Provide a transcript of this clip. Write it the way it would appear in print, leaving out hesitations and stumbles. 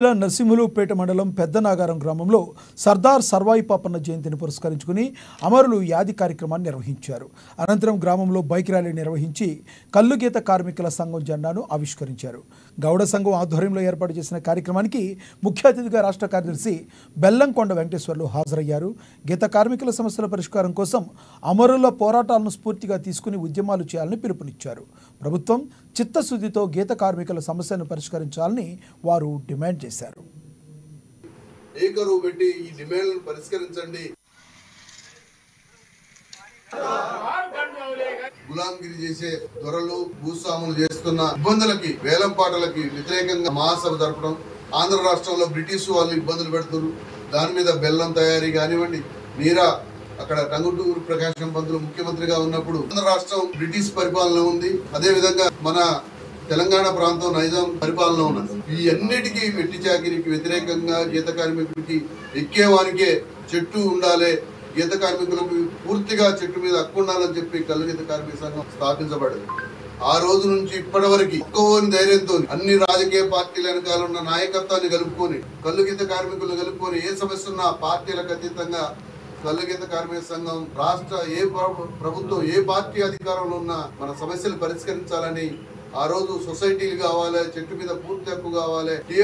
నరసింహులుపేట మండలం పెద్దనాగారం గ్రామంలో సర్దార్ సర్వాయి పాపన్న జయంతిని పురస్కరించుకుని అమరులు యాది కార్యక్రమాన్ని నిర్వహించారు. అనంతరం గ్రామంలో బైక్ ర్యాలీ నిర్వహించి కల్లుగీత కార్మికుల సంఘం జెండాను ఆవిష్కరించారు. గౌడ సంఘం ఆధ్వర్యంలో ఏర్పాటు చేసిన కార్యక్రమానికి ముఖ్య అతిథిగా రాష్ట్ర కార్యదర్శి బెల్లంకొండ వెంకటేశ్వర్లు హాజరయ్యారు. గీత కార్మికుల సమస్యల పరిష్కారం కోసం అమరుల పోరాటాలను స్ఫూర్తిగా తీసుకుని ఉద్యమాలు చేయాలని పిలుపునిచ్చారు. ప్రభుత్వం చిత్తశుద్ధితో గీత కార్మికుల సమస్యలను పరిష్కరించాలని వారు డిమాండ్ చేశారు. ఏకరువు పెట్టి ఈ డిమాండ్లను పరిష్కరించండి. గులాంగిరి చేసే దొరలు భూస్వాములు చేస్తున్న ఇబ్బందులకి వేలం పాటలకి వ్యతిరేకంగా మహాసభ జరపడం, ఆంధ్ర రాష్ట్రంలో బ్రిటిష్ వాళ్ళు ఇబ్బందులు పెడుతున్నారు. దాని మీద బెల్లం తయారీ కానివ్వండి, నీరా అక్కడ టంగుటూరు ప్రకాశం పంతులు ముఖ్యమంత్రిగా ఉన్నప్పుడు ఆంధ్ర రాష్ట్రం బ్రిటిష్ పరిపాలన ఉంది. అదే విధంగా మన తెలంగాణ ప్రాంతం నైజాం పరిపాలన ఉన్నది. ఈ అన్నిటికీ వెట్టి చాకిరికి వ్యతిరేకంగా గీత కార్మికులకి ఎక్కేవానికే చెట్టు ఉండాలి, గీత కార్మికులకు పూర్తిగా చెట్టు మీద హక్కు ఉండాలని చెప్పి కల్లుగీత కార్మిక సంఘం స్థాపించబడింది. ఆ రోజు నుంచి ఇప్పటి వరకు ఒక్కవోని ధైర్యంతో అన్ని రాజకీయ పార్టీల వెనకాల ఉన్న నాయకత్వాన్ని కలుపుకొని కల్లుగీత కార్మికులను కలుపుకొని ఏ సమస్య ఉన్నా పార్టీలకు అతీతంగా కల్లుగీత కార్మిక సంఘం రాష్ట్ర ప్రభుత్వం ఏ పార్టీ అధికారంలో ఉన్నా మన సమస్యలు పరిష్కరించాలని ఆ రోజు సొసైటీలు కావాలి, చెట్టు మీద పూర్తి హక్కు కావాలి, ఏ